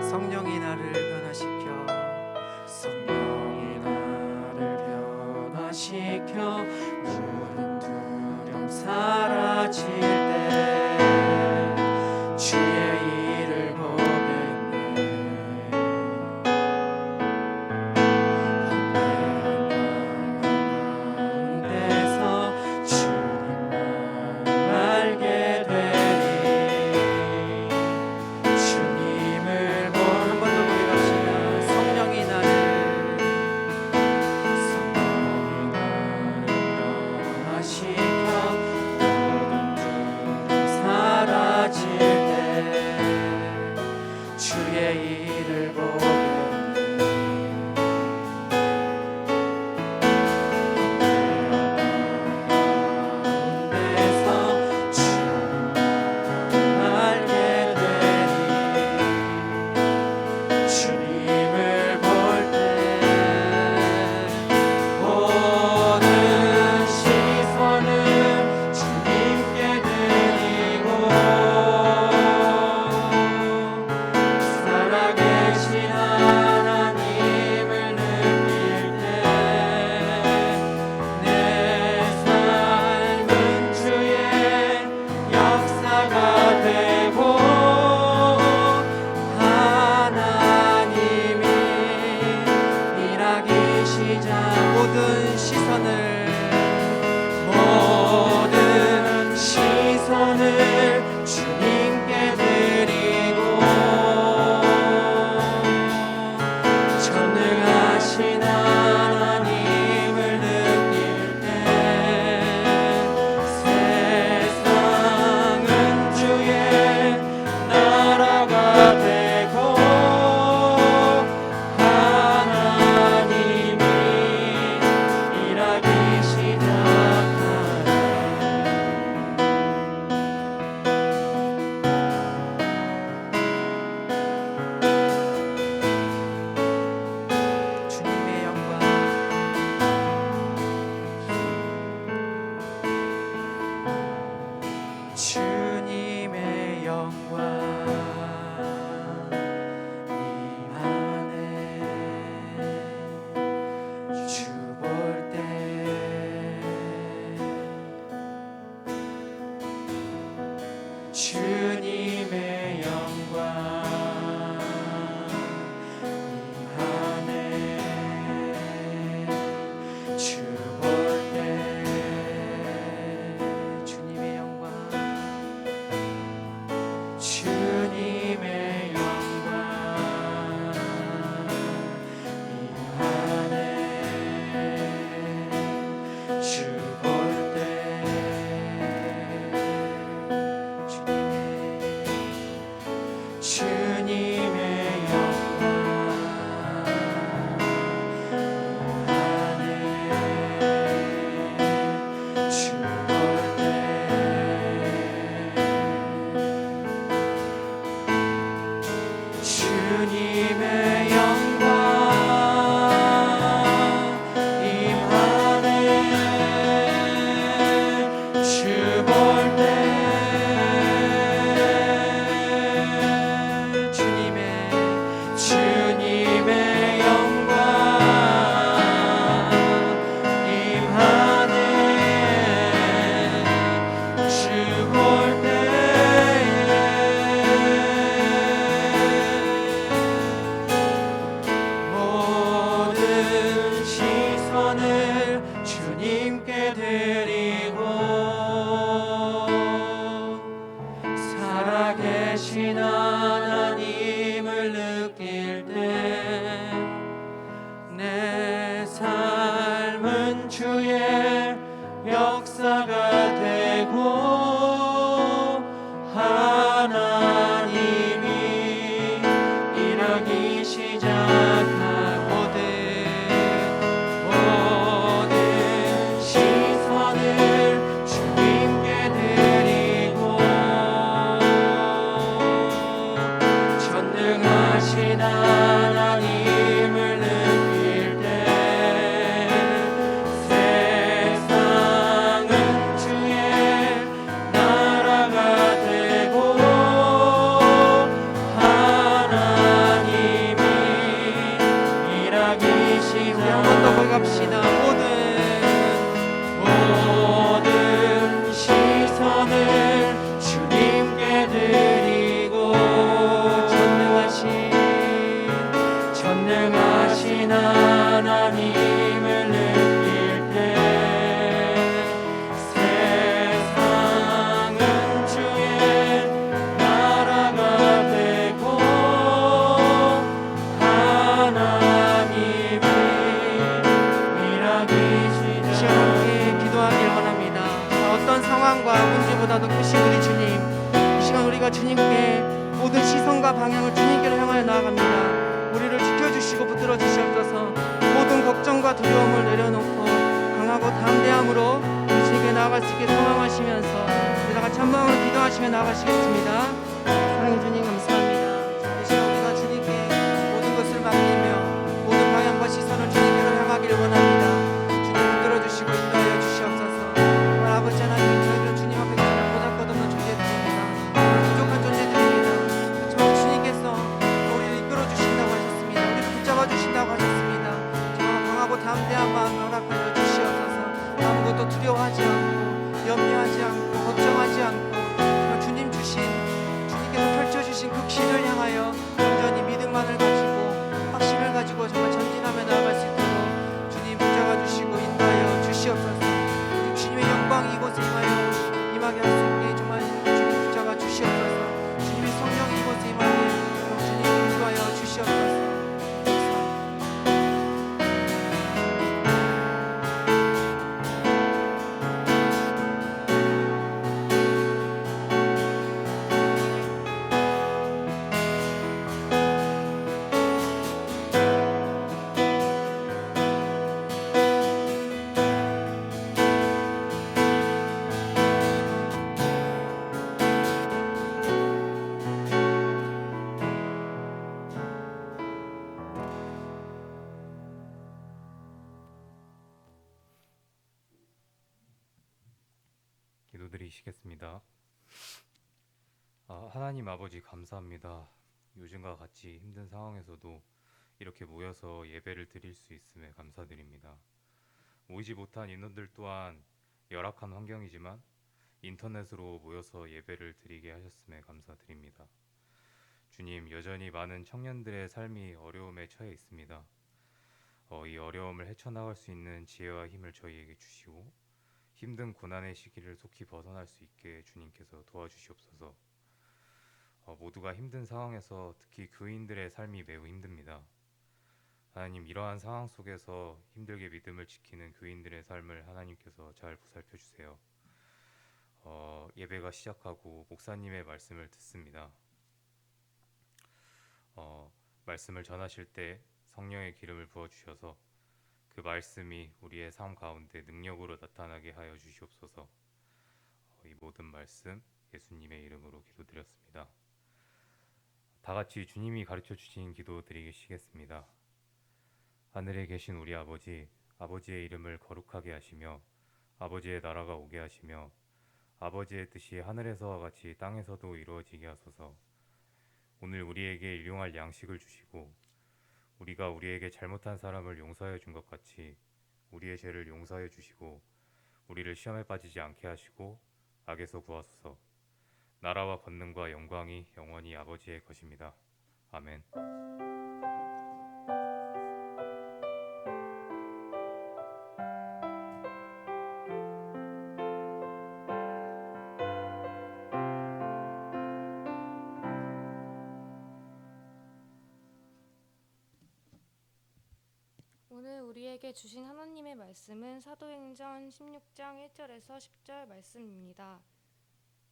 성령이 나를 변화시켜 모든 두려움 사라질 때 주의 일을 보겠네. 가운데서 주님만 알게 되리. 주님을 한 번 더 우리 갑시다. 성령이 나를 변화시켜 모든 두려움 사라질 때 주의 일을 보겠네. 가운데서 주님만 알게 되리. 주님을 볼 때 모든 시선을 주님께 드리고 살아계신 주님의 영광 임하네 주 볼 때 주님의 영광 임하네 주 볼 때 모든 시선을 주님께 드리고 살아계신 하나님을 느낄 때 내 삶은 주의 역사가 되고 하나님이 일하기 시작한 모든 시선을 주님께 드리고 전능하신 하나님을 느낄 때 세상은 주의 나라가 되고 하나님이 일하기 한번더 거기 갑시다. 모든 시선을 주님께 드리고 전능하신 하나님을 느낄 때 세상은 주의 나라가 되고 하나님이 일하기 시간 함께 기도하기를 원합니다. 어떤 상황과 문제보다도 크신 우리 주님, 이 시간 우리가 주님께 모든 시선과 방향을 주님께로 향하여 나아갑니다. 우리를 지켜주시고 붙들어 주시옵소서. 모든 걱정과 두려움을 내려놓고 강하고 담대함으로 우리 주님께 나아갈 수 있게 소망하시면서 우리 다 같이 한 마음으로 기도하시며 나아가시겠습니다. 사랑해 주님 감사합니다. 이 시간 우리가 주님께 모든 것을 맡기며 모든 방향과 시선을 주님께로 향하기를 원합니다. 주님 붙들어 주시고 인도하여 주시옵소서. 정말 아버지 하나님, 저희들은 주님 앞에 정말 보잘것없는 존재들입니다. 부족한 존재들입니다. 그렇지만 주님께서 우리를 이끌어 주신다고 하셨습니다. 우리를 붙잡아 주신다고 하셨습니다. 정말 강하고 담대한 마음 허락하여 주시옵소서. 아무것도 두려워하지 않고 염려하지 않고 걱정하지 않고 정말 주님께서 펼쳐주신 그 길을 향하여 온전히 믿음만을 가지고 확신을 가지고 정말 전진하며 나아갈 수 있도록 주님 붙잡아 주시고 인도하여 주시옵소서. 그리고 주님의 영광이 이곳에 임하게 할 수 있게 정말 주님 붙잡아 주시옵소서. 주님의 성령이 이곳에 임하게 주님 인도하여 주시옵소서. 기도드리시겠습니다. 하나님 아버지 감사합니다. 요즘과 같이 힘든 상황에서도 이렇게 모여서 예배를 드릴 수 있음에 감사드립니다. 모이지 못한 인원들 또한 열악한 환경이지만 인터넷으로 모여서 예배를 드리게 하셨음에 감사드립니다. 주님, 여전히 많은 청년들의 삶이 어려움에 처해 있습니다. 이 어려움을 헤쳐나갈 수 있는 지혜와 힘을 저희에게 주시고 힘든 고난의 시기를 속히 벗어날 수 있게 주님께서 도와주시옵소서. 모두가 힘든 상황에서 특히 교인들의 삶이 매우 힘듭니다. 하나님, 이러한 상황 속에서 힘들게 믿음을 지키는 교인들의 삶을 하나님께서 잘 보살펴 주세요. 예배가 시작하고 목사님의 말씀을 듣습니다. 말씀을 전하실 때 성령의 기름을 부어주셔서 그 말씀이 우리의 삶 가운데 능력으로 나타나게 하여 주시옵소서. 이 모든 말씀 예수님의 이름으로 기도드렸습니다. 다 같이 주님이 가르쳐 주신 기도 드리시겠습니다. 하늘에 계신 우리 아버지, 아버지의 이름을 거룩하게 하시며 아버지의 나라가 오게 하시며 아버지의 뜻이 하늘에서와 같이 땅에서도 이루어지게 하소서. 오늘 우리에게 일용할 양식을 주시고 우리가 우리에게 잘못한 사람을 용서해 준 것 같이 우리의 죄를 용서해 주시고 우리를 시험에 빠지지 않게 하시고 악에서 구하소서. 나라와 권능과 영광이 영원히 아버지의 것입니다. 아멘. 오늘 우리에게 주신 하나님의 말씀은 사도행전 16장 1절에서 10절 말씀입니다.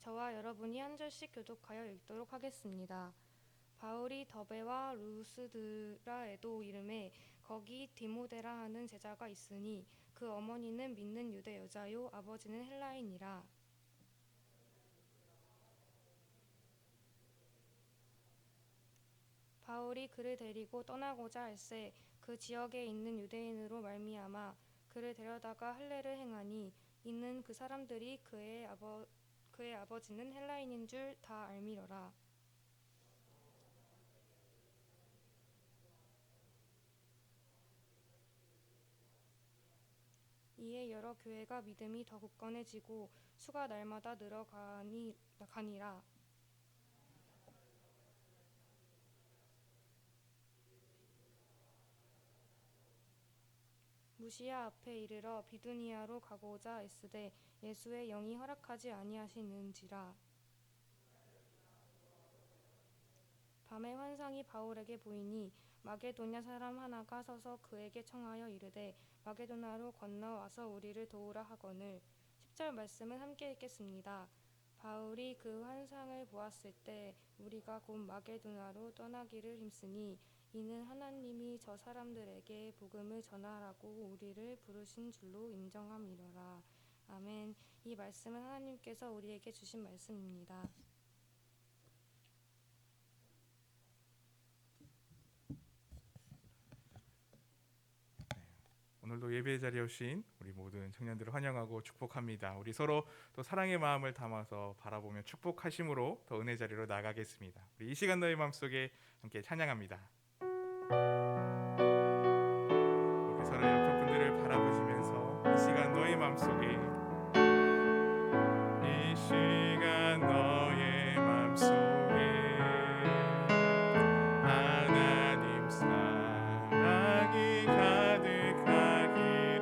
저와 여러분이 한 절씩 교독하여 읽도록 하겠습니다. 바울이 더베와 루스드라에도 이름에 거기 디모데라 하는 제자가 있으니 그 어머니는 믿는 유대 여자요 아버지는 헬라인이라. 바울이 그를 데리고 떠나고자 할새 그 지역에 있는 유대인으로 말미암아 그를 데려다가 할례를 행하니 이는 그 사람들이 그의 아버지는 헬라인인 줄 다 알미러라. 이에 여러 교회가 믿음이 더 굳건해지고 수가 날마다 늘어가니라. 무시야 앞에 이르러 비두니아로 가고자 애쓰되 예수의 영이 허락하지 아니하시는지라. 밤에 환상이 바울에게 보이니 마게도냐 사람 하나가 서서 그에게 청하여 이르되 마게도나로 건너와서 우리를 도우라 하거늘. 10절 말씀을 함께 읽겠습니다. 바울이 그 환상을 보았을 때 우리가 곧 마게도나로 떠나기를 힘쓰니 이는 하나님이 저 사람들에게 복음을 전하라고 우리를 부르신 줄로 인정함이로라. 아멘. 이 말씀은 하나님께서 우리에게 주신 말씀입니다. 오늘도 예배 자리에 오신 우리 모든 청년들을 환영하고 축복합니다. 우리 서로 또 사랑의 마음을 담아서 바라보며 축복하심으로 더 은혜 자리로 나가겠습니다. 우리 이 시간 너의 마음속에 함께 찬양합니다. 우리 서로 옆에 분들을 바라보시면서 이 시간 너의 마음속에 이 시간 너의 마음속에 하나님 사랑이 가득하기를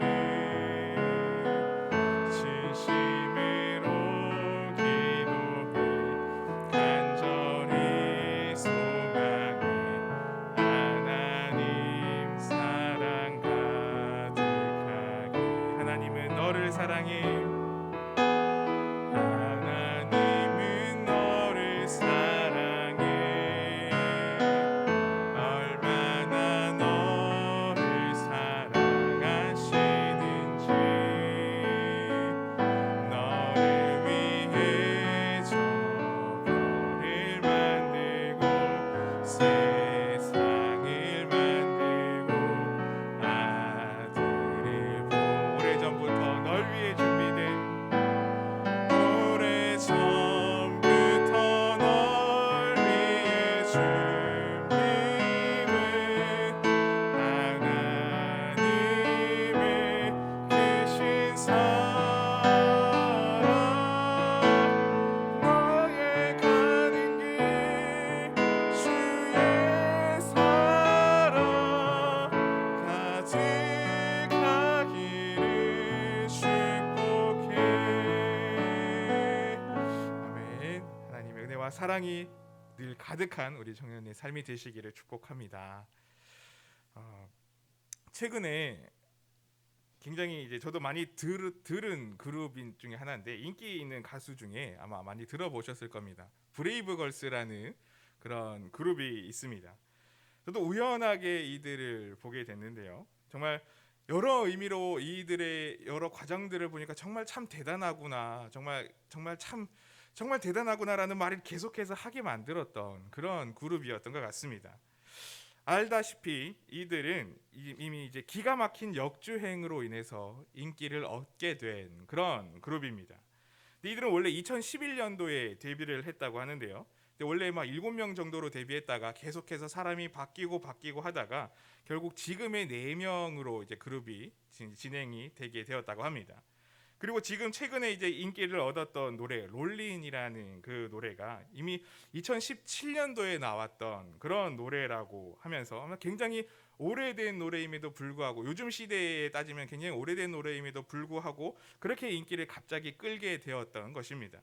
진심으로 기도해 간절히 소망해 하나님 사랑 가득하게. 하나님은 너를 사랑해. 하나님은 너를 사랑해. 얼마나 너를 사랑하시는지 너를 위해 저 별을 만들고 세상을 만들고 아들을 보내. 오래전부터 널 위해 준비된 오래전부터 널 위해 준비된 하나님의 크신 사랑 너의 가는 길 주의 사랑 가득하기를 축복해. 아멘. 하나님의 은혜와 사랑이 늘 가득한 우리 청년의 삶이 되시기를 축복합니다. 최근에 굉장히 이제 저도 많이 들은 그룹 중에 하나인데 인기 있는 가수 중에 아마 많이 들어보셨을 겁니다. 브레이브걸스라는 그런 그룹이 있습니다. 저도 우연하게 이들을 보게 됐는데요. 정말 여러 의미로 이들의 여러 과정들을 보니까 정말 참 대단하구나. 정말 참 정말 대단하구나라는 말을 계속해서 하게 만들었던 그런 그룹이었던 것 같습니다. 알다시피 이들은 이미 이제 기가 막힌 역주행으로 인해서 인기를 얻게 된 그런 그룹입니다. 근데 이들은 원래 2011년도에 데뷔를 했다고 하는데요. 근데 원래 막 7명 정도로 데뷔했다가 계속해서 사람이 바뀌고 하다가 결국 지금의 4명으로 이제 그룹이 진행이 되게 되었다고 합니다. 그리고 지금 최근에 이제 인기를 얻었던 노래 롤린이라는 그 노래가 이미 2017년도에 나왔던 그런 노래라고 하면서 아마 굉장히 오래된 노래임에도 불구하고 요즘 시대에 따지면 굉장히 오래된 노래임에도 불구하고 그렇게 인기를 갑자기 끌게 되었던 것입니다.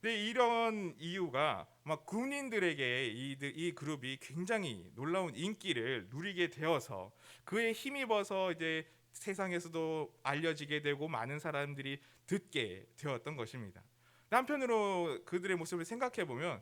근데 이런 이유가 막 군인들에게 이 그룹이 굉장히 놀라운 인기를 누리게 되어서 그에 힘입어서 이제 세상에서도 알려지게 되고 많은 사람들이 듣게 되었던 것입니다. 한편으로 그들의 모습을 생각해 보면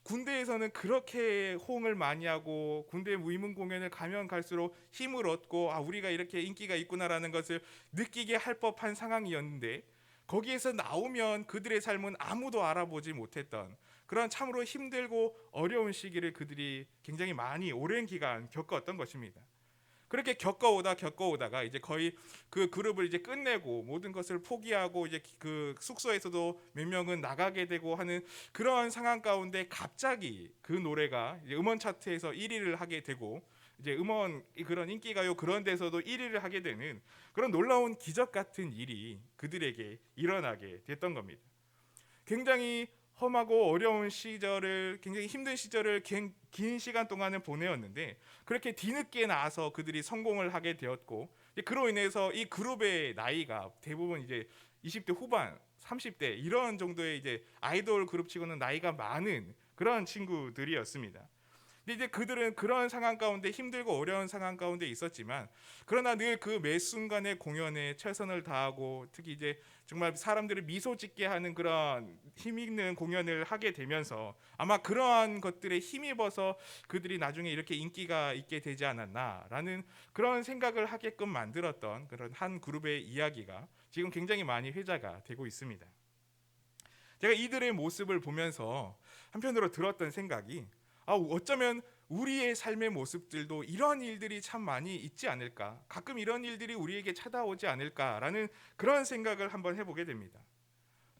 군대에서는 그렇게 호응을 많이 하고 군대 무임문 공연을 가면 갈수록 힘을 얻고 우리가 이렇게 인기가 있구나라는 것을 느끼게 할 법한 상황이었는데 거기에서 나오면 그들의 삶은 아무도 알아보지 못했던 그런 참으로 힘들고 어려운 시기를 그들이 굉장히 많이 오랜 기간 겪었던 것입니다. 그렇게 겪어오다가 이제 거의 그 그룹을 이제 끝내고 모든 것을 포기하고 이제 그 숙소에서도 몇 명은 나가게 되고 하는 그런 상황 가운데 갑자기 그 노래가 이제 음원 차트에서 1위를 하게 되고 이제 음원 그런 인기가요 그런 데서도 1위를 하게 되는 그런 놀라운 기적 같은 일이 그들에게 일어나게 됐던 겁니다. 굉장히 험하고 어려운 시절을 굉장히 힘든 시절을 긴 시간 동안을 보내었는데 그렇게 뒤늦게 나서 그들이 성공을 하게 되었고 그로 인해서 이 그룹의 나이가 대부분 이제 20대 후반, 30대 이런 정도의 이제 아이돌 그룹치고는 나이가 많은 그런 친구들이었습니다. 근데 이제 그들은 그런 상황 가운데 힘들고 어려운 상황 가운데 있었지만 그러나 늘 그 매 순간의 공연에 최선을 다하고 특히 이제 정말 사람들을 미소 짓게 하는 그런 힘있는 공연을 하게 되면서 아마 그러한 것들에 힘입어서 그들이 나중에 이렇게 인기가 있게 되지 않았나라는 그런 생각을 하게끔 만들었던 그런 한 그룹의 이야기가 지금 굉장히 많이 회자가 되고 있습니다. 제가 이들의 모습을 보면서 한편으로 들었던 생각이 어쩌면 우리의 삶의 모습들도 이런 일들이 참 많이 있지 않을까, 가끔 이런 일들이 우리에게 찾아오지 않을까라는 그런 생각을 한번 해보게 됩니다.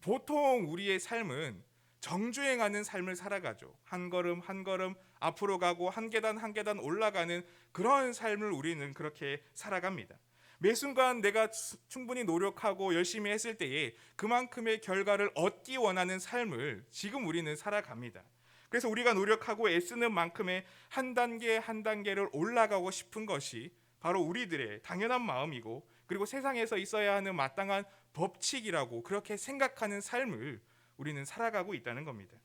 보통 우리의 삶은 정주행하는 삶을 살아가죠. 한 걸음 한 걸음 앞으로 가고 한 계단 한 계단 올라가는 그런 삶을 우리는 그렇게 살아갑니다. 매 순간 내가 충분히 노력하고 열심히 했을 때에 그만큼의 결과를 얻기 원하는 삶을 지금 우리는 살아갑니다. 그래서 우리가 노력하고 애쓰는 만큼의 한 단계 한 단계를 올라가고 싶은 것이 바로 우리들의 당연한 마음이고 그리고 세상에서 있어야 하는 마땅한 법칙이라고 그렇게 생각하는 삶을 우리는 살아가고 있다는 겁니다.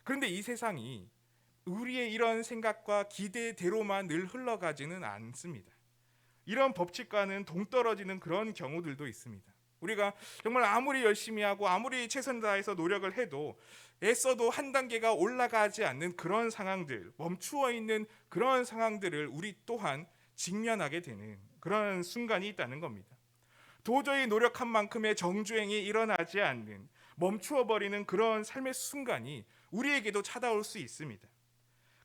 그런데 이 세상이 우리의 이런 생각과 기대대로만 늘 흘러가지는 않습니다. 이런 법칙과는 동떨어지는 그런 경우들도 있습니다. 우리가 정말 아무리 열심히 하고 아무리 최선을 다해서 노력을 해도 애써도 한 단계가 올라가지 않는 그런 상황들, 멈추어 있는 그런 상황들을 우리 또한 직면하게 되는 그런 순간이 있다는 겁니다. 도저히 노력한 만큼의 정주행이 일어나지 않는 멈추어 버리는 그런 삶의 순간이 우리에게도 찾아올 수 있습니다.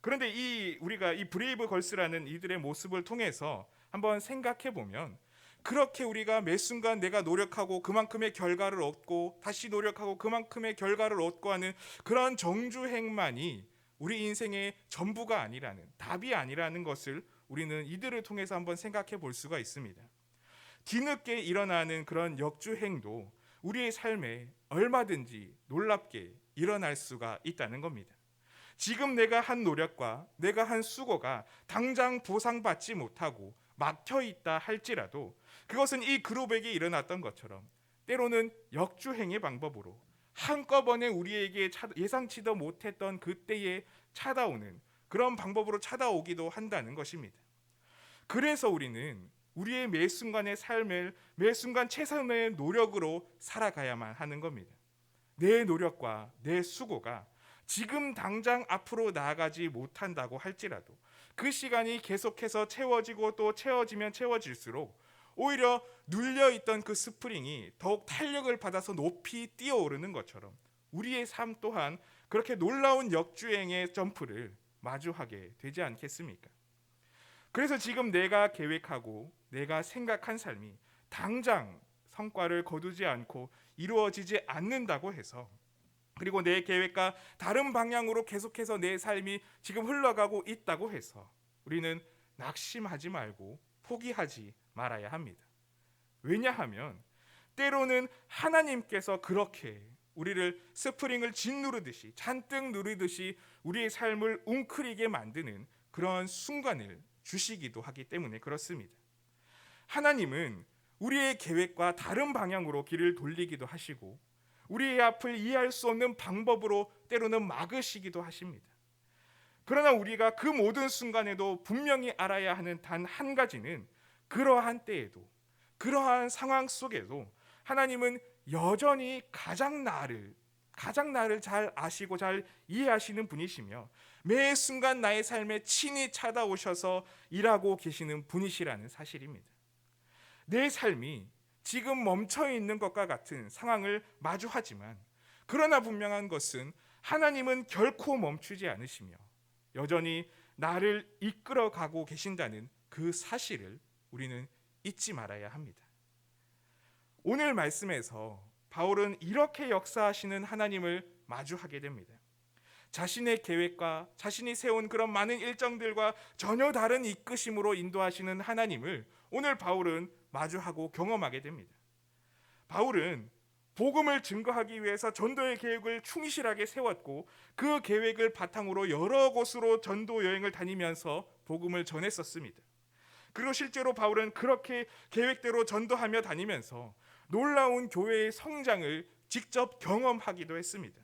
그런데 우리가 이 브레이브 걸스라는 이들의 모습을 통해서 한번 생각해 보면 그렇게 우리가 매 순간 내가 노력하고 그만큼의 결과를 얻고 다시 노력하고 그만큼의 결과를 얻고 하는 그런 정주행만이 우리 인생의 전부가 아니라는, 답이 아니라는 것을 우리는 이들을 통해서 한번 생각해 볼 수가 있습니다. 뒤늦게 일어나는 그런 역주행도 우리의 삶에 얼마든지 놀랍게 일어날 수가 있다는 겁니다. 지금 내가 한 노력과 내가 한 수고가 당장 보상받지 못하고 막혀있다 할지라도 그것은 이 그룹에게 일어났던 것처럼 때로는 역주행의 방법으로 한꺼번에 우리에게 예상치도 못했던 그때에 찾아오는 그런 방법으로 찾아오기도 한다는 것입니다. 그래서 우리는 우리의 매 순간의 삶을 매 순간 최선의 노력으로 살아가야만 하는 겁니다. 내 노력과 내 수고가 지금 당장 앞으로 나아가지 못한다고 할지라도 그 시간이 계속해서 채워지고 또 채워지면 채워질수록 오히려 눌려있던 그 스프링이 더욱 탄력을 받아서 높이 뛰어오르는 것처럼 우리의 삶 또한 그렇게 놀라운 역주행의 점프를 마주하게 되지 않겠습니까? 그래서 지금 내가 계획하고 내가 생각한 삶이 당장 성과를 거두지 않고 이루어지지 않는다고 해서, 그리고 내 계획과 다른 방향으로 계속해서 내 삶이 지금 흘러가고 있다고 해서 우리는 낙심하지 말고 포기하지 말아야 합니다. 왜냐하면 때로는 하나님께서 그렇게 우리를 스프링을 짓누르듯이, 잔뜩 누르듯이 우리의 삶을 웅크리게 만드는 그런 순간을 주시기도 하기 때문에 그렇습니다. 하나님은 우리의 계획과 다른 방향으로 길을 돌리기도 하시고 우리의 앞을 이해할 수 없는 방법으로 때로는 막으시기도 하십니다. 그러나 우리가 그 모든 순간에도 분명히 알아야 하는 단 한 가지는, 그러한 때에도, 그러한 상황 속에도 하나님은 여전히 가장 나를 잘 아시고 잘 이해하시는 분이시며 매 순간 나의 삶에 친히 찾아오셔서 일하고 계시는 분이시라는 사실입니다. 내 삶이 지금 멈춰 있는 것과 같은 상황을 마주하지만, 그러나 분명한 것은 하나님은 결코 멈추지 않으시며 여전히 나를 이끌어 가고 계신다는 그 사실을 우리는 잊지 말아야 합니다. 오늘 말씀에서 바울은 이렇게 역사하시는 하나님을 마주하게 됩니다. 자신의 계획과 자신이 세운 그런 많은 일정들과 전혀 다른 이끄심으로 인도하시는 하나님을 오늘 바울은 마주하고 경험하게 됩니다. 바울은 복음을 증거하기 위해서 전도의 계획을 충실하게 세웠고 그 계획을 바탕으로 여러 곳으로 전도 여행을 다니면서 복음을 전했었습니다. 그리고 실제로 바울은 그렇게 계획대로 전도하며 다니면서 놀라운 교회의 성장을 직접 경험하기도 했습니다.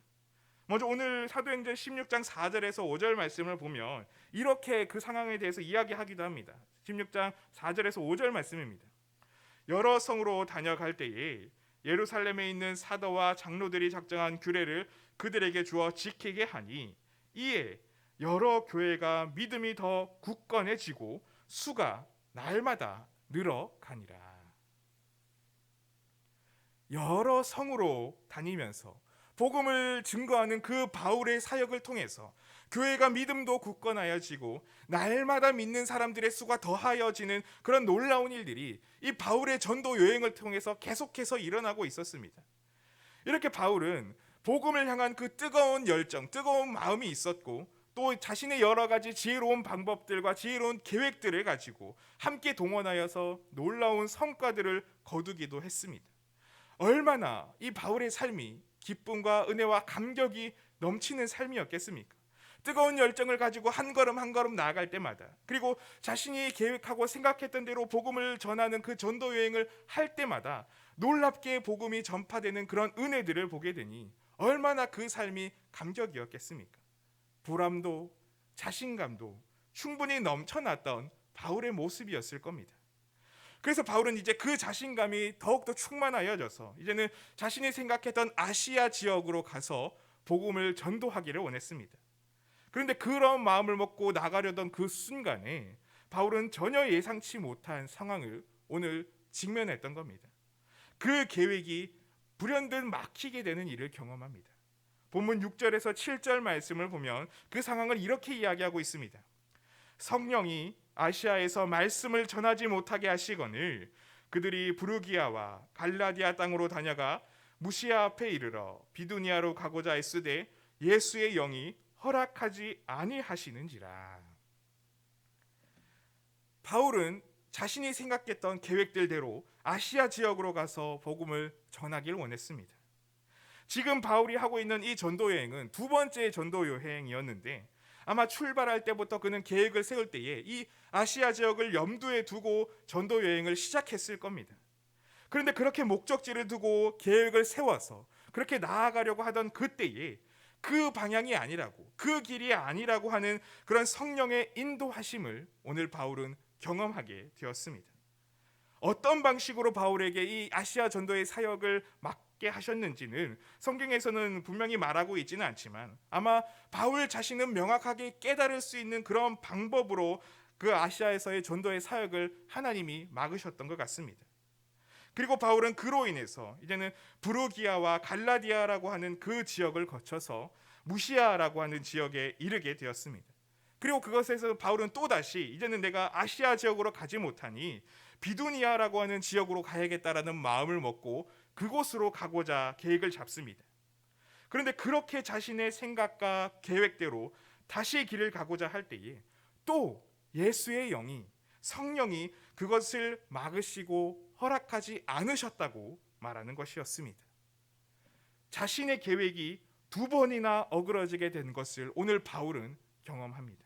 먼저 오늘 사도행전 16장 4절에서 5절 말씀을 보면 이렇게 그 상황에 대해서 이야기하기도 합니다. 16장 4절에서 5절 말씀입니다. 여러 성으로 다녀갈 때에 예루살렘에 있는 사도와 장로들이 작정한 규례를 그들에게 주어 지키게 하니 이에 여러 교회가 믿음이 더 굳건해지고 수가 날마다 늘어가니라. 여러 성으로 다니면서 복음을 증거하는 그 바울의 사역을 통해서 교회가 믿음도 굳건하여지고 날마다 믿는 사람들의 수가 더하여지는 그런 놀라운 일들이 이 바울의 전도 여행을 통해서 계속해서 일어나고 있었습니다. 이렇게 바울은 복음을 향한 그 뜨거운 열정, 뜨거운 마음이 있었고 또 자신의 여러 가지 지혜로운 방법들과 지혜로운 계획들을 가지고 함께 동원하여서 놀라운 성과들을 거두기도 했습니다. 얼마나 이 바울의 삶이 기쁨과 은혜와 감격이 넘치는 삶이었겠습니까? 뜨거운 열정을 가지고 한 걸음 한 걸음 나아갈 때마다, 그리고 자신이 계획하고 생각했던 대로 복음을 전하는 그 전도 여행을 할 때마다 놀랍게 복음이 전파되는 그런 은혜들을 보게 되니 얼마나 그 삶이 감격이었겠습니까? 보람도 자신감도 충분히 넘쳐났던 바울의 모습이었을 겁니다. 그래서 바울은 이제 그 자신감이 더욱더 충만하여져서 이제는 자신이 생각했던 아시아 지역으로 가서 복음을 전도하기를 원했습니다. 그런데 그런 마음을 먹고 나가려던 그 순간에 바울은 전혀 예상치 못한 상황을 오늘 직면했던 겁니다. 그 계획이 불현듯 막히게 되는 일을 경험합니다. 본문 6절에서 7절 말씀을 보면 그 상황을 이렇게 이야기하고 있습니다. 성령이 아시아에서 말씀을 전하지 못하게 하시거늘 그들이 부르기아와 갈라디아 땅으로 다녀가 무시아 앞에 이르러 비두니아로 가고자 했으되 예수의 영이 허락하지 아니하시는지라. 바울은 자신이 생각했던 계획들대로 아시아 지역으로 가서 복음을 전하길 원했습니다. 지금 바울이 하고 있는 이 전도 여행은 두 번째 전도 여행이었는데 아마 출발할 때부터 그는 계획을 세울 때에 이 아시아 지역을 염두에 두고 전도 여행을 시작했을 겁니다. 그런데 그렇게 목적지를 두고 계획을 세워서 그렇게 나아가려고 하던 그때에 그 방향이 아니라고, 그 길이 아니라고 하는 그런 성령의 인도하심을 오늘 바울은 경험하게 되었습니다. 어떤 방식으로 바울에게 이 아시아 전도의 사역을 맡게 하셨는지는 성경에서는 분명히 말하고 있지는 않지만 아마 바울 자신은 명확하게 깨달을 수 있는 그런 방법으로 그 아시아에서의 전도의 사역을 하나님이 막으셨던 것 같습니다. 그리고 바울은 그로 인해서 이제는 브루기아와 갈라디아라고 하는 그 지역을 거쳐서 무시아라고 하는 지역에 이르게 되었습니다. 그리고 그것에서 바울은 또다시 이제는 내가 아시아 지역으로 가지 못하니 비두니아라고 하는 지역으로 가야겠다라는 마음을 먹고 그곳으로 가고자 계획을 잡습니다. 그런데 그렇게 자신의 생각과 계획대로 다시 길을 가고자 할 때에 또 예수의 영이, 성령이 그것을 막으시고 허락하지 않으셨다고 말하는 것이었습니다. 자신의 계획이 두 번이나 어그러지게 된 것을 오늘 바울은 경험합니다.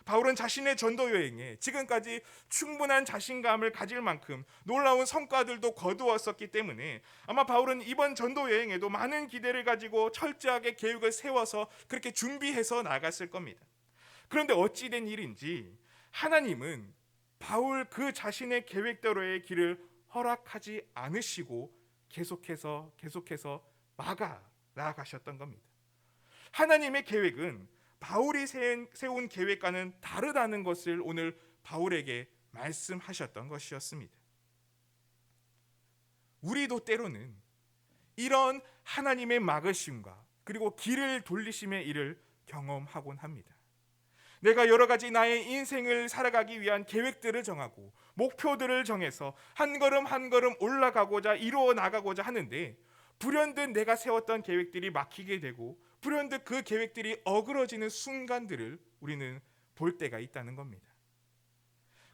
바울은 자신의 전도 여행에 지금까지 충분한 자신감을 가질 만큼 놀라운 성과들도 거두었었기 때문에 아마 바울은 이번 전도 여행에도 많은 기대를 가지고 철저하게 계획을 세워서 그렇게 준비해서 나갔을 겁니다. 그런데 어찌된 일인지 하나님은 바울 그 자신의 계획대로의 길을 허락하지 않으시고 계속해서 막아 나아가셨던 겁니다. 하나님의 계획은 바울이 세운 계획과는 다르다는 것을 오늘 바울에게 말씀하셨던 것이었습니다. 우리도 때로는 이런 하나님의 막으심과 그리고 길을 돌리심의 일을 경험하곤 합니다. 내가 여러 가지 나의 인생을 살아가기 위한 계획들을 정하고 목표들을 정해서 한 걸음 한 걸음 올라가고자 이루어 나가고자 하는데 불현듯 내가 세웠던 계획들이 막히게 되고 불현듯 그 계획들이 어그러지는 순간들을 우리는 볼 때가 있다는 겁니다.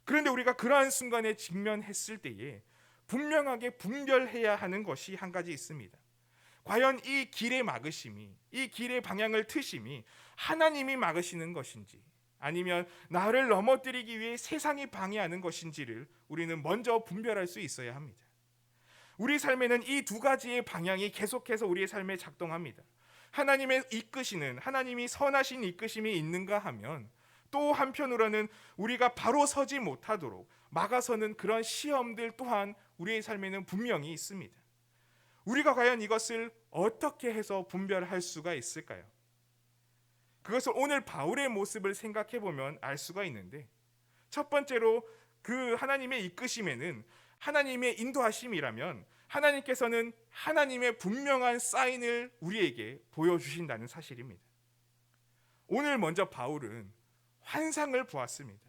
그런데 우리가 그러한 순간에 직면했을 때에 분명하게 분별해야 하는 것이 한 가지 있습니다. 과연 이 길의 막으심이, 이 길의 방향을 트심이 하나님이 막으시는 것인지 아니면 나를 넘어뜨리기 위해 세상이 방해하는 것인지를 우리는 먼저 분별할 수 있어야 합니다. 우리 삶에는 이 두 가지의 방향이 계속해서 우리의 삶에 작동합니다. 하나님의 이끄시는, 하나님이 선하신 이끄심이 있는가 하면 또 한편으로는 우리가 바로 서지 못하도록 막아서는 그런 시험들 또한 우리의 삶에는 분명히 있습니다. 우리가 과연 이것을 어떻게 해서 분별할 수가 있을까요? 그것을 오늘 바울의 모습을 생각해 보면 알 수가 있는데, 첫 번째로 그 하나님의 이끄심에는 하나님의 인도하심이라면 하나님께서는 하나님의 분명한 사인을 우리에게 보여주신다는 사실입니다. 오늘 먼저 바울은 환상을 보았습니다.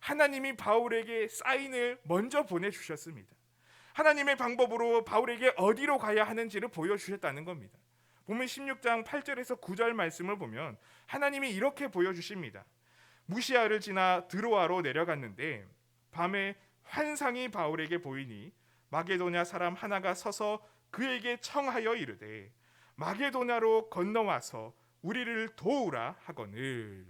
하나님이 바울에게 사인을 먼저 보내주셨습니다. 하나님의 방법으로 바울에게 어디로 가야 하는지를 보여주셨다는 겁니다. 보면 16장 8절에서 9절 말씀을 보면 하나님이 이렇게 보여주십니다. 무시아를 지나 드로아로 내려갔는데 밤에 환상이 바울에게 보이니 마게도냐 사람 하나가 서서 그에게 청하여 이르되 마게도냐로 건너와서 우리를 도우라 하거늘.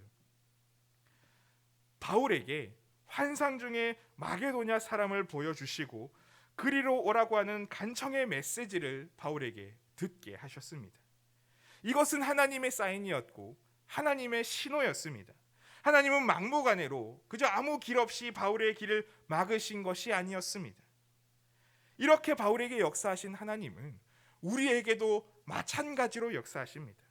바울에게 환상 중에 마게도냐 사람을 보여주시고 그리로 오라고 하는 간청의 메시지를 바울에게 듣게 하셨습니다. 이것은 하나님의 사인이었고 하나님의 신호였습니다. 하나님은 막무가내로 그저 아무 길 없이 바울의 길을 막으신 것이 아니었습니다. 이렇게 바울에게 역사하신 하나님은 우리에게도 마찬가지로 역사하십니다.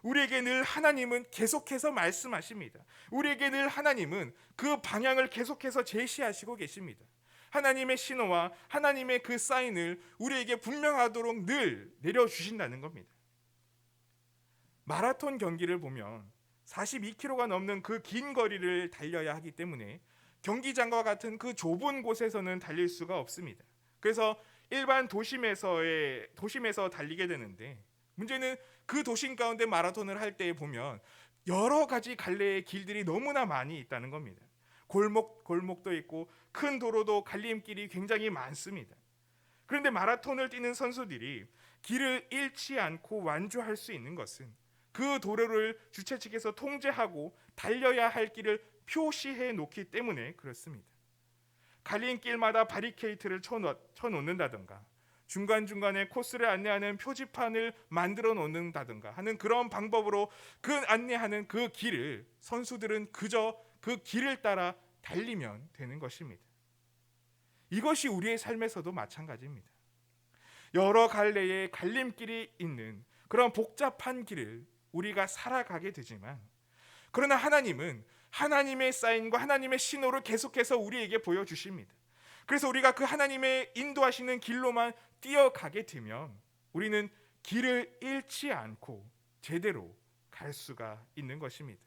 우리에게 늘 하나님은 계속해서 말씀하십니다. 우리에게 늘 하나님은 그 방향을 계속해서 제시하시고 계십니다. 하나님의 신호와 하나님의 그 사인을 우리에게 분명하도록 늘 내려주신다는 겁니다. 마라톤 경기를 보면 42km가 넘는 그 긴 거리를 달려야 하기 때문에 경기장과 같은 그 좁은 곳에서는 달릴 수가 없습니다. 그래서 일반 도심에서 달리게 되는데, 문제는 그 도심 가운데 마라톤을 할 때 보면 여러 가지 갈래의 길들이 너무나 많이 있다는 겁니다. 골목도 있고 큰 도로도 갈림길이 굉장히 많습니다. 그런데 마라톤을 뛰는 선수들이 길을 잃지 않고 완주할 수 있는 것은 그 도로를 주최 측에서 통제하고 달려야 할 길을 표시해 놓기 때문에 그렇습니다. 갈림길마다 바리케이트를 쳐놓는다든가 중간중간에 코스를 안내하는 표지판을 만들어 놓는다든가 하는 그런 방법으로 그 안내하는 그 길을 선수들은 그저 그 길을 따라 달리면 되는 것입니다. 이것이 우리의 삶에서도 마찬가지입니다. 여러 갈래의 갈림길이 있는 그런 복잡한 길을 우리가 살아가게 되지만, 그러나 하나님은 하나님의 사인과 하나님의 신호를 계속해서 우리에게 보여주십니다. 그래서 우리가 그 하나님의 인도하시는 길로만 뛰어가게 되면 우리는 길을 잃지 않고 제대로 갈 수가 있는 것입니다.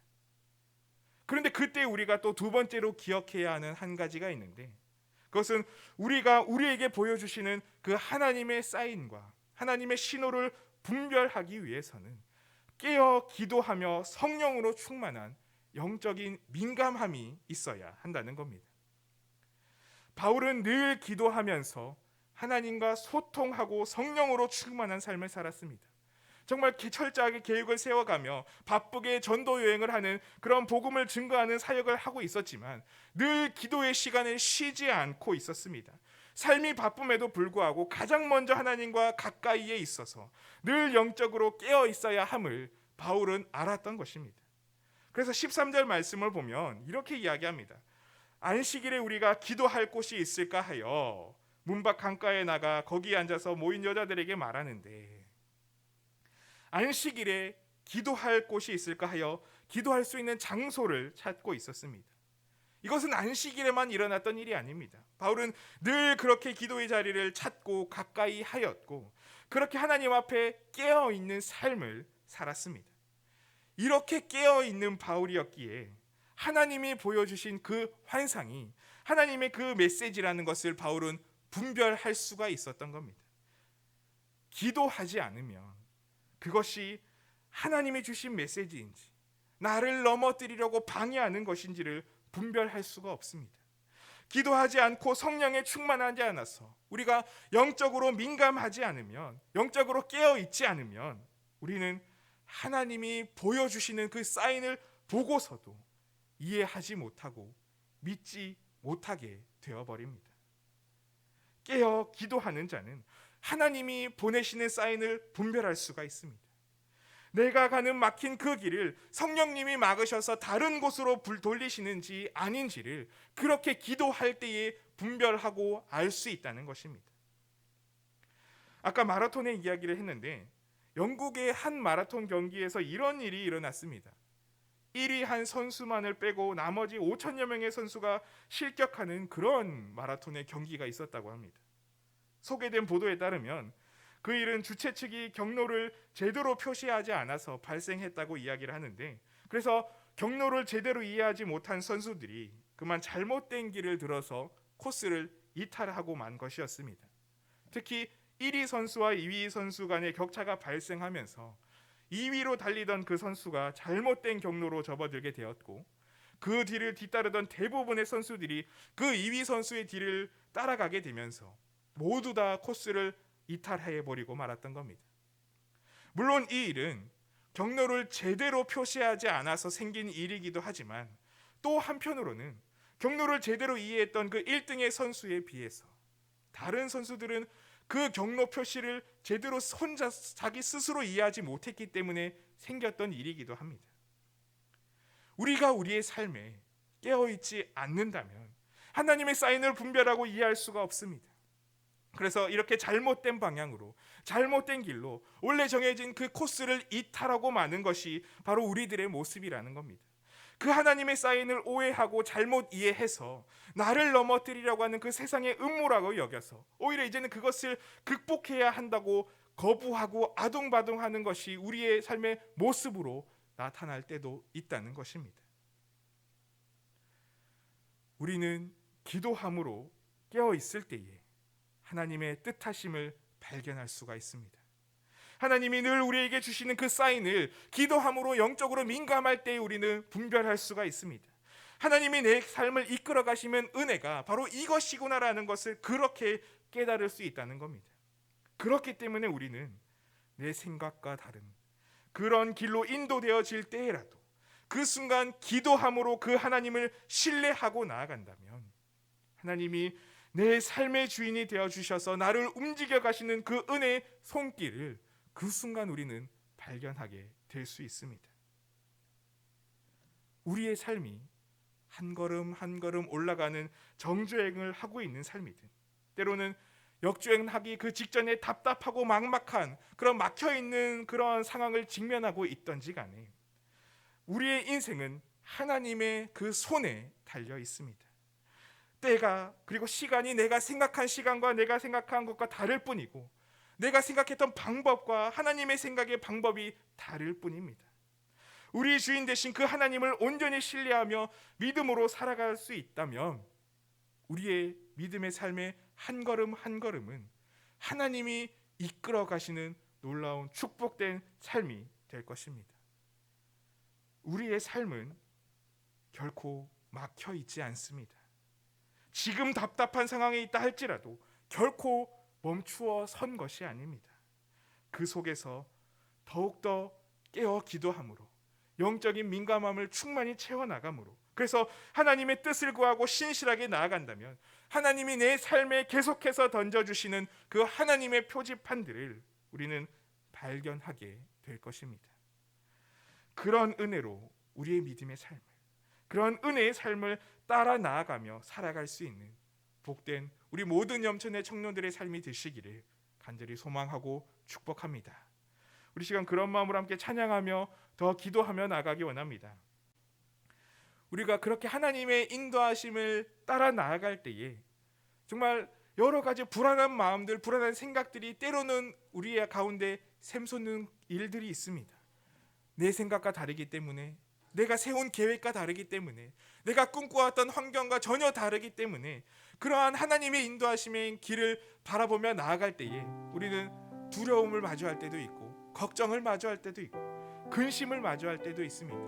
그런데 그때 우리가 또 두 번째로 기억해야 하는 한 가지가 있는데, 그것은 우리가 우리에게 보여주시는 그 하나님의 사인과 하나님의 신호를 분별하기 위해서는 깨어 기도하며 성령으로 충만한 영적인 민감함이 있어야 한다는 겁니다. 바울은 늘 기도하면서 하나님과 소통하고 성령으로 충만한 삶을 살았습니다. 정말 철저하게 계획을 세워가며 바쁘게 전도 여행을 하는 그런 복음을 증거하는 사역을 하고 있었지만 늘 기도의 시간을 쉬지 않고 있었습니다. 삶이 바쁨에도 불구하고 가장 먼저 하나님과 가까이에 있어서 늘 영적으로 깨어 있어야 함을 바울은 알았던 것입니다. 그래서 13절 말씀을 보면 이렇게 이야기합니다. 안식일에 우리가 기도할 곳이 있을까 하여 문밖 강가에 나가 거기에 앉아서 모인 여자들에게 말하는데, 안식일에 기도할 곳이 있을까 하여 기도할 수 있는 장소를 찾고 있었습니다. 이것은 안식일에만 일어났던 일이 아닙니다. 바울은 늘 그렇게 기도의 자리를 찾고 가까이 하였고 그렇게 하나님 앞에 깨어있는 삶을 살았습니다. 이렇게 깨어있는 바울이었기에 하나님이 보여주신 그 환상이 하나님의 그 메시지라는 것을 바울은 분별할 수가 있었던 겁니다. 기도하지 않으면 그것이 하나님이 주신 메시지인지 나를 넘어뜨리려고 방해하는 것인지를 분별할 수가 없습니다. 기도하지 않고 성령에 충만하지 않아서 우리가 영적으로 민감하지 않으면, 영적으로 깨어있지 않으면 우리는 하나님이 보여주시는 그 사인을 보고서도 이해하지 못하고 믿지 못하게 되어버립니다. 깨어 기도하는 자는 하나님이 보내시는 사인을 분별할 수가 있습니다. 내가 가는 막힌 그 길을 성령님이 막으셔서 다른 곳으로 돌리시는지 아닌지를 그렇게 기도할 때에 분별하고 알 수 있다는 것입니다. 아까 마라톤의 이야기를 했는데 영국의 한 마라톤 경기에서 이런 일이 일어났습니다. 1위 한 선수만을 빼고 나머지 5천여 명의 선수가 실격하는 그런 마라톤의 경기가 있었다고 합니다. 소개된 보도에 따르면 그 일은 주최 측이 경로를 제대로 표시하지 않아서 발생했다고 이야기를 하는데, 그래서 경로를 제대로 이해하지 못한 선수들이 그만 잘못된 길을 들어서 코스를 이탈하고 만 것이었습니다. 특히 1위 선수와 2위 선수 간의 격차가 발생하면서 2위로 달리던 그 선수가 잘못된 경로로 접어들게 되었고 그 뒤를 뒤따르던 대부분의 선수들이 그 2위 선수의 뒤를 따라가게 되면서 모두 다 코스를 이탈해버리고 말았던 겁니다. 물론 이 일은 경로를 제대로 표시하지 않아서 생긴 일이기도 하지만 또 한편으로는 경로를 제대로 이해했던 그 1등의 선수에 비해서 다른 선수들은 그 경로 표시를 제대로 혼자 자기 스스로 이해하지 못했기 때문에 생겼던 일이기도 합니다. 우리가 우리의 삶에 깨어있지 않는다면 하나님의 사인을 분별하고 이해할 수가 없습니다. 그래서 이렇게 잘못된 방향으로, 잘못된 길로 원래 정해진 그 코스를 이탈하고 마는 것이 바로 우리들의 모습이라는 겁니다. 그 하나님의 사인을 오해하고 잘못 이해해서 나를 넘어뜨리려고 하는 그 세상의 음모라고 여겨서 오히려 이제는 그것을 극복해야 한다고 거부하고 아둥바둥하는 것이 우리의 삶의 모습으로 나타날 때도 있다는 것입니다. 우리는 기도함으로 깨어 있을 때에 하나님의 뜻하심을 발견할 수가 있습니다. 하나님이 늘 우리에게 주시는 그 사인을 기도함으로 영적으로 민감할 때에 우리는 분별할 수가 있습니다. 하나님이 내 삶을 이끌어 가시면 은혜가 바로 이것이구나라는 것을 그렇게 깨달을 수 있다는 겁니다. 그렇기 때문에 우리는 내 생각과 다른 그런 길로 인도되어질 때에라도 그 순간 기도함으로 그 하나님을 신뢰하고 나아간다면 하나님이 내 삶의 주인이 되어주셔서 나를 움직여 가시는 그 은혜의 손길을 그 순간 우리는 발견하게 될 수 있습니다. 우리의 삶이 한 걸음 한 걸음 올라가는 정주행을 하고 있는 삶이든 때로는 역주행하기 그 직전에 답답하고 막막한 그런 막혀있는 그런 상황을 직면하고 있던지 간에 우리의 인생은 하나님의 그 손에 달려 있습니다. 때가 그리고 시간이 내가 생각한 시간과 내가 생각한 것과 다를 뿐이고 내가 생각했던 방법과 하나님의 생각의 방법이 다를 뿐입니다. 우리 주인 되신 그 하나님을 온전히 신뢰하며 믿음으로 살아갈 수 있다면 우리의 믿음의 삶의 한 걸음 한 걸음은 하나님이 이끌어 가시는 놀라운 축복된 삶이 될 것입니다. 우리의 삶은 결코 막혀 있지 않습니다. 지금 답답한 상황에 있다 할지라도 결코 멈추어 선 것이 아닙니다. 그 속에서 더욱더 깨어 기도함으로 영적인 민감함을 충만히 채워나감으로 그래서 하나님의 뜻을 구하고 신실하게 나아간다면 하나님이 내 삶에 계속해서 던져주시는 그 하나님의 표지판들을 우리는 발견하게 될 것입니다. 그런 은혜로 우리의 믿음의 삶을 그런 은혜의 삶을 따라 나아가며 살아갈 수 있는 복된 우리 모든 염천의 청년들의 삶이 되시기를 간절히 소망하고 축복합니다. 우리 시간 그런 마음으로 함께 찬양하며 더 기도하며 나가기 원합니다. 우리가 그렇게 하나님의 인도하심을 따라 나아갈 때에 정말 여러 가지 불안한 마음들, 불안한 생각들이 때로는 우리의 가운데 샘솟는 일들이 있습니다. 내 생각과 다르기 때문에, 내가 세운 계획과 다르기 때문에, 내가 꿈꿔왔던 환경과 전혀 다르기 때문에 그러한 하나님의 인도하심의 길을 바라보며 나아갈 때에 우리는 두려움을 마주할 때도 있고 걱정을 마주할 때도 있고 근심을 마주할 때도 있습니다.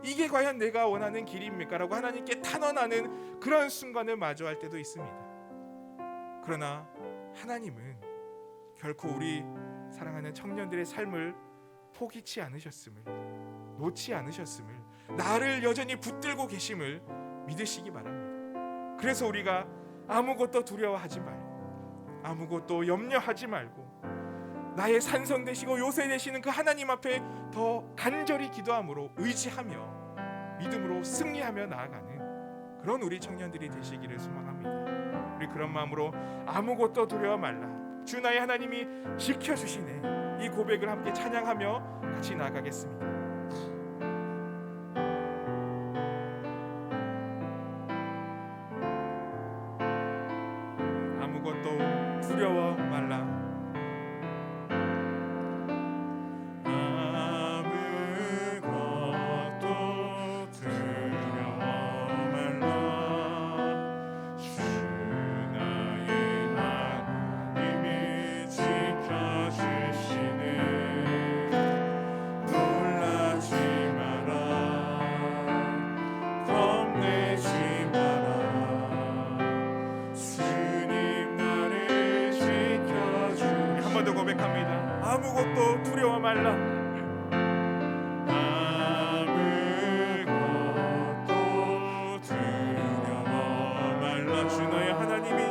이게 과연 내가 원하는 길입니까? 라고 하나님께 탄원하는 그런 순간을 마주할 때도 있습니다. 그러나 하나님은 결코 우리 사랑하는 청년들의 삶을 포기치 않으셨음을, 놓지 않으셨음을, 나를 여전히 붙들고 계심을 믿으시기 바랍니다. 그래서 우리가 아무것도 두려워하지 말고 아무것도 염려하지 말고 나의 산성 되시고 요새 되시는 그 하나님 앞에 더 간절히 기도함으로 의지하며 믿음으로 승리하며 나아가는 그런 우리 청년들이 되시기를 소망합니다. 우리 그런 마음으로 아무것도 두려워 말라, 주 나의 하나님이 지켜주시네, 이 고백을 함께 찬양하며 같이 나아가겠습니다. 아무것도 두려워 말라. 아무것도 두려워 말라. 아무것도 두려워 말라. 주 나의 하나님이,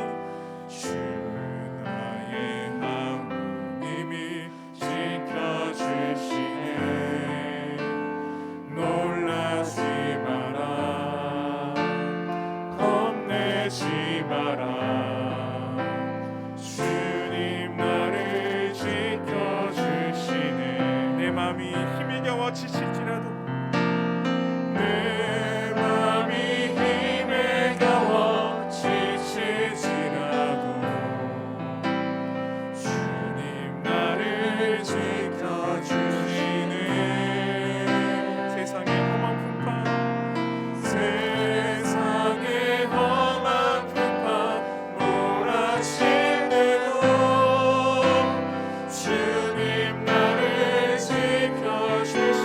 주 나의 하나님이 지켜주시네. 놀라지 마라, 겁내지 마라. 마음이 힘이 겨워 지칠지라도, 내 마음이 힘에 겨워 지칠지라도 주님 나를 지켜주시네. 세상의 험한 풍파, 세상의 험한 풍파 몰아칠 때도 주님 나를 지켜주시네.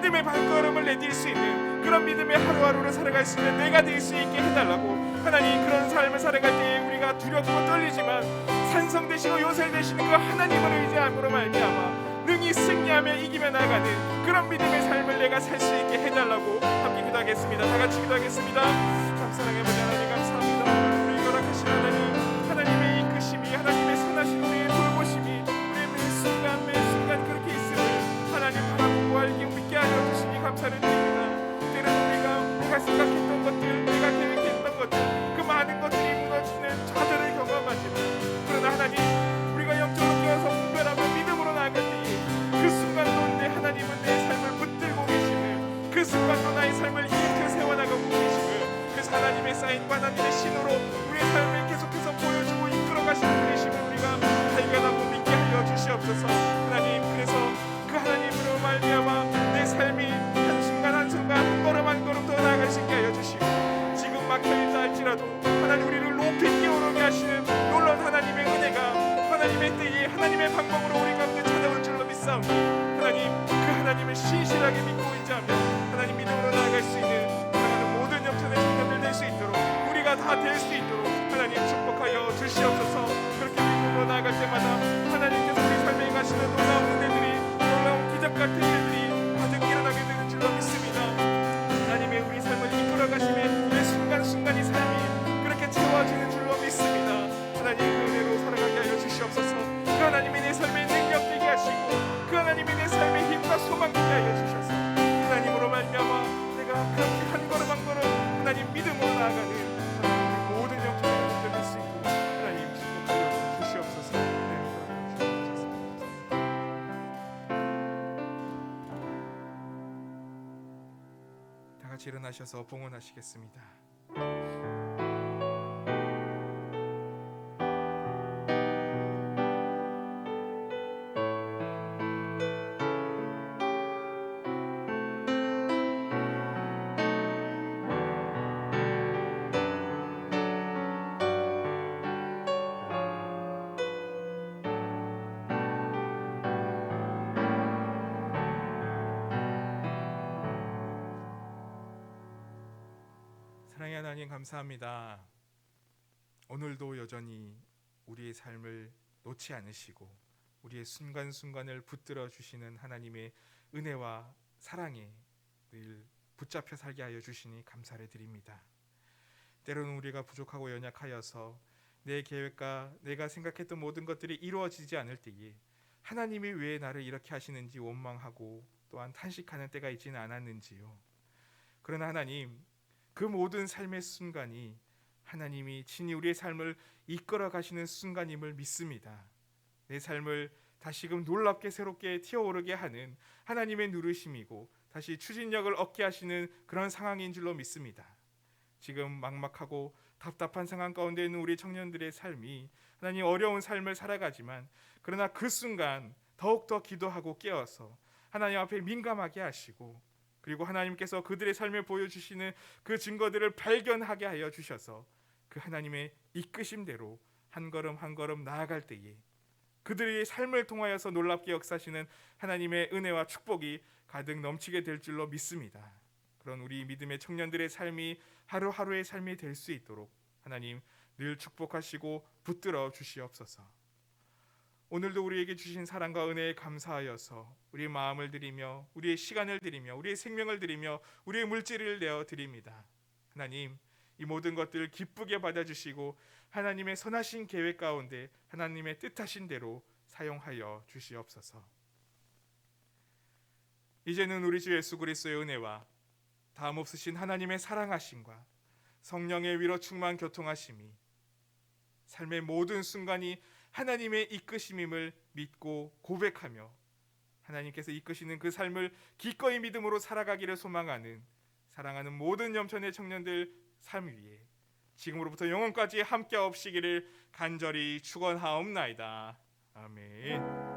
믿음의 발걸음을 내딜 수 있는 그런 믿음의 하루하루를 살아갈 수 있는 내가 될 수 있게 해달라고 하나님, 그런 삶을 살아갈 때에 우리가 두렵고 떨리지만 산성 되시고 요새 되시는 그 하나님을 의지함으로 말미암아 능히 승리하며 이기며 나가는 그런 믿음의 삶을 내가 살 수 있게 해달라고 함께 기도하겠습니다. 다 같이 기도하겠습니다. 참 사랑해 보자 하나님, 감사합니다. 우리 허락하신 하나님, 하나님의 이끄심이, 하나님의 선하신 우리의 돌보심이 우리의 매 순간 그렇게 있음을 하나님 바라보고 알게 믿게 하여 주시니 감사를 드립니다. 때로는 내가 생각했던 것들, 내가 계획했던 것들, 그 많은 것들이 무너지는 좌절을 경험하지만, 그러나 하나님, 우리가 영적으로 깨어서 분별하고 믿음으로 나아갈 때에 그 순간도 내 하나님은 내 삶을 붙들고 계심을, 그 순간도 나의 삶을 일으켜 세워나가고 계심을, 그래서 하나님의 사인과 하나님의 신호로 우리의 삶을 계속해서 보여주고 이끌어가시는 분이심을 우리가 발견하고 믿게 하여 주시옵소서. 하나님, 그래서 그 하나님으로 말미암아 내 삶이 한순간 한 걸음 더 나아갈 수 있게 하여 주시고, 지금 막혀있다 할지라도 하나님 우리를 높이 뛰어오르게 하시는 놀라운 하나님의 은혜가 하나님의 때에 하나님의 방법으로 우리 가운데 찾아올 줄로 믿사오니, 하나님 그 하나님을 신실하게 믿고 의지하며 하나님 믿음으로 나아갈 수 있는 사랑하는 모든 영천의 청년들 될 수 있도록, 우리가 다 될 수 있도록 하나님 축복하여 주시옵소서. 그렇게 믿음으로 나아갈 때마다 하나님께서 우리 삶에 가시는 놀라운 은혜들이, 놀라운 기적 같은 일들이 가득 일어나게 되는 줄로 믿습니다. 하나님의 우리 삶을 이끌어가심에 매 순간순간이 삶이 그렇게 채워지는 줄로 믿습니다. 하나님 그 은혜로 살아가게 하여 주시옵소서. 그 하나님이 내 삶에 능력되게 하시고 그 하나님이 내 삶에 힘과 소망 되게 하여 주셔서 하나님으로 말미암아 내가 그렇게 한 걸음 한 걸음 하나님 믿음으로 나아가는 우리 모든 영적인 것들 될 수 있도록 하나님 축복하여 주시옵소서. 다 같이 일어나셔서 봉헌하시겠습니다. 사랑의 하나님, 감사합니다. 오늘도 여전히 우리의 삶을 놓지 않으시고 우리의 순간순간을 붙들어 주시는 하나님의 은혜와 사랑에 늘 붙잡혀 살게 하여 주시니 감사를 드립니다. 때로는 우리가 부족하고 연약하여서 내 계획과 내가 생각했던 모든 것들이 이루어지지 않을 때에 하나님이 왜 나를 이렇게 하시는지 원망하고 또한 탄식하는 때가 있지는 않았는지요. 그러나 하나님, 그 모든 삶의 순간이 하나님이 친히 우리의 삶을 이끌어 가시는 순간임을 믿습니다. 내 삶을 다시금 놀랍게 새롭게 튀어오르게 하는 하나님의 누르심이고 다시 추진력을 얻게 하시는 그런 상황인 줄로 믿습니다. 지금 막막하고 답답한 상황 가운데 있는 우리 청년들의 삶이 하나님 어려운 삶을 살아가지만, 그러나 그 순간 더욱더 기도하고 깨어서 하나님 앞에 민감하게 하시고, 그리고 하나님께서 그들의 삶을 보여주시는 그 증거들을 발견하게 하여 주셔서 그 하나님의 이끄심대로 한 걸음 한 걸음 나아갈 때에 그들의 삶을 통하여서 놀랍게 역사하시는 하나님의 은혜와 축복이 가득 넘치게 될 줄로 믿습니다. 그런 우리 믿음의 청년들의 삶이 하루하루의 삶이 될 수 있도록 하나님 늘 축복하시고 붙들어 주시옵소서. 오늘도 우리에게 주신 사랑과 은혜에 감사하여서 우리의 마음을 드리며 우리의 시간을 드리며 우리의 생명을 드리며 우리의 물질을 내어 드립니다. 하나님, 이 모든 것들을 기쁘게 받아주시고 하나님의 선하신 계획 가운데 하나님의 뜻하신 대로 사용하여 주시옵소서. 이제는 우리 주 예수 그리스도의 은혜와 다음 없으신 하나님의 사랑하심과 성령의 위로 충만 교통하심이 삶의 모든 순간이 하나님의 이끄심임을 믿고 고백하며 하나님께서 이끄시는 그 삶을 기꺼이 믿음으로 살아가기를 소망하는 사랑하는 모든 염천의 청년들 삶 위에 지금으로부터 영원까지 함께 없시기를 간절히 축원하옵나이다. 아멘.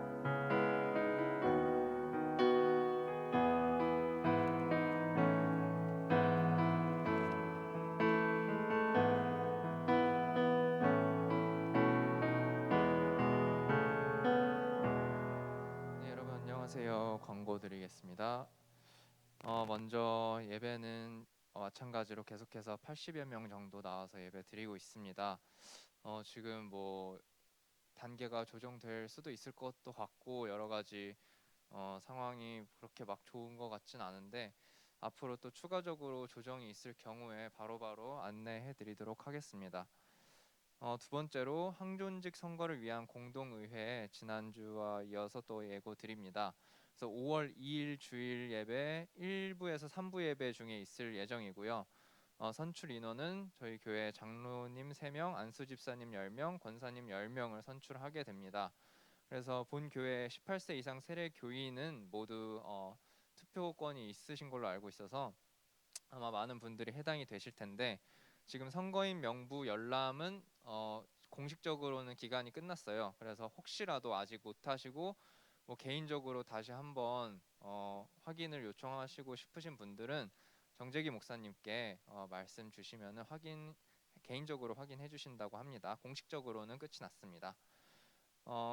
네, 여러분 안녕하세요. 광고 드리겠습니다. 먼저 예배는 마찬가지로 계속해서 80여 명 정도 나와서 예배 드리고 있습니다. 지금 뭐 단계가 조정될 수도 있을 것도 같고 여러 가지 상황이 그렇게 막 좋은 것 같진 않은데 앞으로 또 추가적으로 조정이 있을 경우에 바로바로 안내해 드리도록 하겠습니다. 두 번째로 항존직 선거를 위한 공동의회 지난주와 이어서 또 예고 드립니다. 그래서 5월 2일 주일 예배 1부에서 3부 예배 중에 있을 예정이고요. 선출 인원은 저희 교회 장로님 3명, 안수 집사님 10명, 권사님 10명을 선출하게 됩니다. 그래서 본 교회 18세 이상 세례 교인은 모두 투표권이 있으신 걸로 알고 있어서 아마 많은 분들이 해당이 되실 텐데 지금 선거인 명부 열람은 공식적으로는 기간이 끝났어요. 그래서 혹시라도 아직 못하시고 뭐 개인적으로 다시 한번 확인을 요청하시고 싶으신 분들은 정재기 목사님께 말씀 주시면은 개인적으로 확인해 주신다고 합니다. 공식적으로는 끝이 났습니다.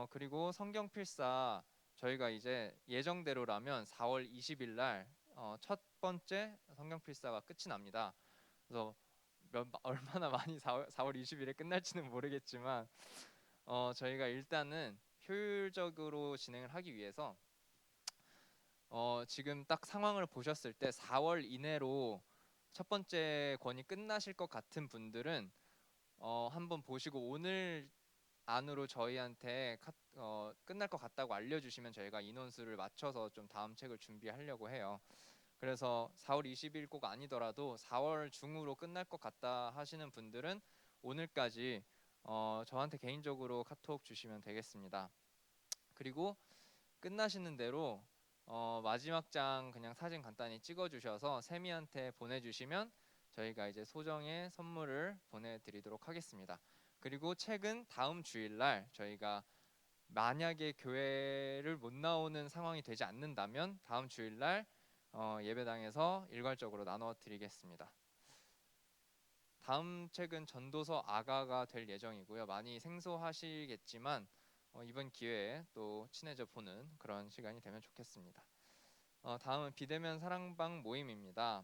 그리고 성경 필사 저희가 이제 예정대로라면 4월 20일 날 첫 번째 성경 필사가 끝이 납니다. 그래서 얼마나 많이 4월 20일에 끝날지는 모르겠지만 저희가 일단은 효율적으로 진행을 하기 위해서 지금 딱 상황을 보셨을 때 4월 이내로 첫 번째 권이 끝나실 것 같은 분들은 한번 보시고 오늘 안으로 저희한테 끝날 것 같다고 알려주시면 저희가 인원수를 맞춰서 좀 다음 책을 준비하려고 해요. 그래서 4월 20일 꼭 아니더라도 4월 중으로 끝날 것 같다 하시는 분들은 오늘까지 저한테 개인적으로 카톡 주시면 되겠습니다. 그리고 끝나시는 대로 마지막 장 그냥 사진 간단히 찍어 주셔서 세미한테 보내주시면 저희가 이제 소정의 선물을 보내드리도록 하겠습니다. 그리고 책은 다음 주일날 저희가 만약에 교회를 못 나오는 상황이 되지 않는다면 다음 주일날 예배당에서 일괄적으로 나눠 드리겠습니다. 다음 책은 전도서 아가가 될 예정이고요. 많이 생소하시겠지만 이번 기회에 또 친해져 보는 그런 시간이 되면 좋겠습니다. 다음은 비대면 사랑방 모임입니다.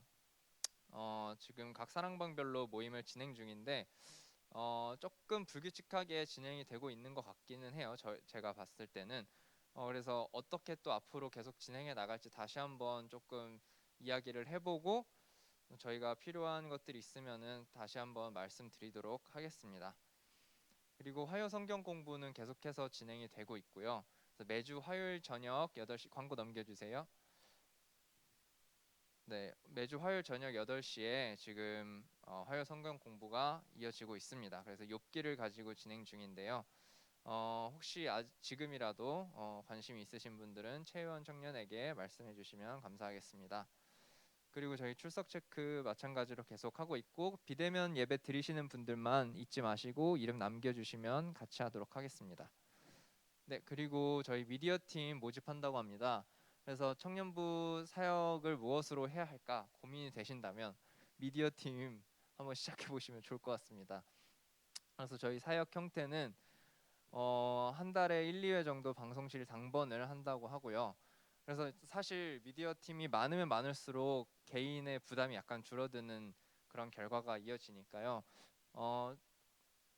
지금 각 사랑방별로 모임을 진행 중인데 조금 불규칙하게 진행이 되고 있는 것 같기는 해요. 제가 봤을 때는 그래서 어떻게 또 앞으로 계속 진행해 나갈지 다시 한번 조금 이야기를 해보고 저희가 필요한 것들이 있으면은 다시 한번 말씀드리도록 하겠습니다. 그리고 화요 성경 공부는 계속해서 진행이 되고 있고요. 그래서 매주 화요일 저녁 8시 광고 넘겨주세요. 네, 매주 화요일 저녁 8시에 지금 화요 성경 공부가 이어지고 있습니다. 그래서 욥기를 가지고 진행 중인데요. 혹시 지금이라도 관심이 있으신 분들은 최의원 청년에게 말씀해 주시면 감사하겠습니다. 그리고 저희 출석 체크 마찬가지로 계속 하고 있고 비대면 예배 드리시는 분들만 잊지 마시고 이름 남겨주시면 같이 하도록 하겠습니다. 네, 그리고 저희 미디어 팀 모집한다고 합니다. 그래서 청년부 사역을 무엇으로 해야 할까 고민이 되신다면 미디어 팀 한번 시작해 보시면 좋을 것 같습니다. 그래서 저희 사역 형태는 한 달에 1, 2회 정도 방송실 당번을 한다고 하고요. 그래서 사실 미디어 팀이 많으면 많을수록 개인의 부담이 약간 줄어드는 그런 결과가 이어지니까요.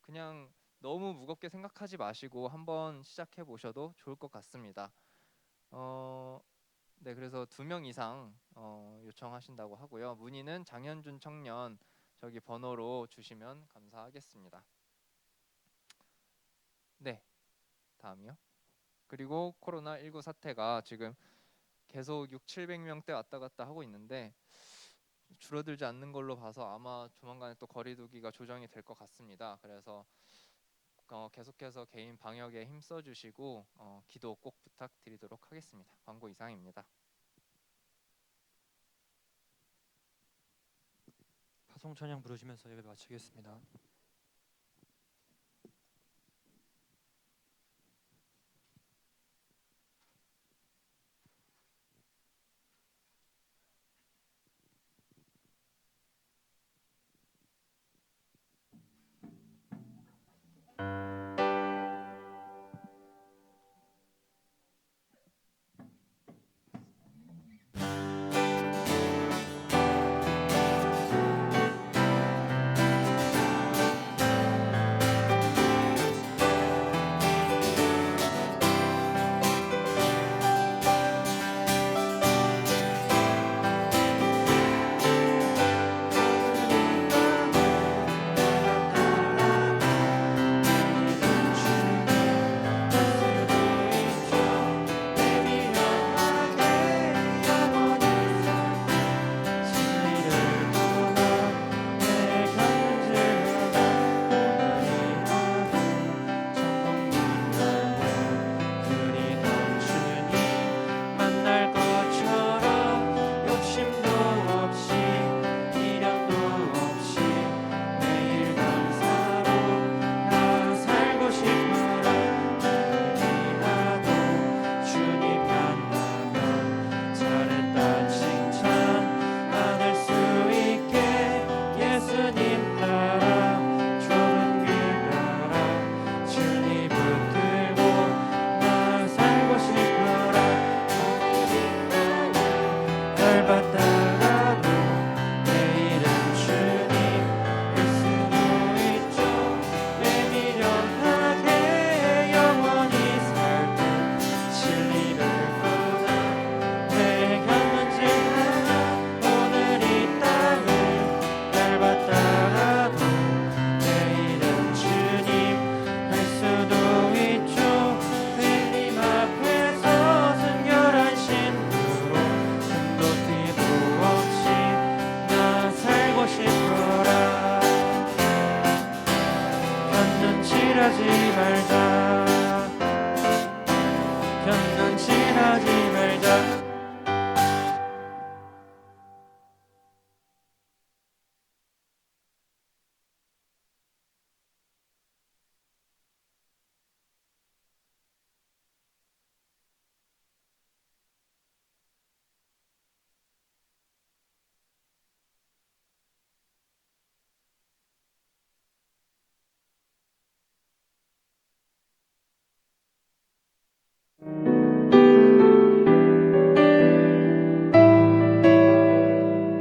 그냥 너무 무겁게 생각하지 마시고 한번 시작해 보셔도 좋을 것 같습니다. 네, 그래서 2명 이상 요청하신다고 하고요. 문의는 장현준 청년 저기 번호로 주시면 감사하겠습니다. 네, 다음이요. 그리고 코로나19 사태가 지금 계속 600~700명대 왔다 갔다 하고 있는데 줄어들지 않는 걸로 봐서 아마 조만간에 또 거리두기가 조정이 될 것 같습니다. 그래서 계속해서 개인 방역에 힘써 주시고 기도 꼭 부탁드리도록 하겠습니다. 광고 이상입니다. 파송 찬양 부르시면서 예배 마치겠습니다.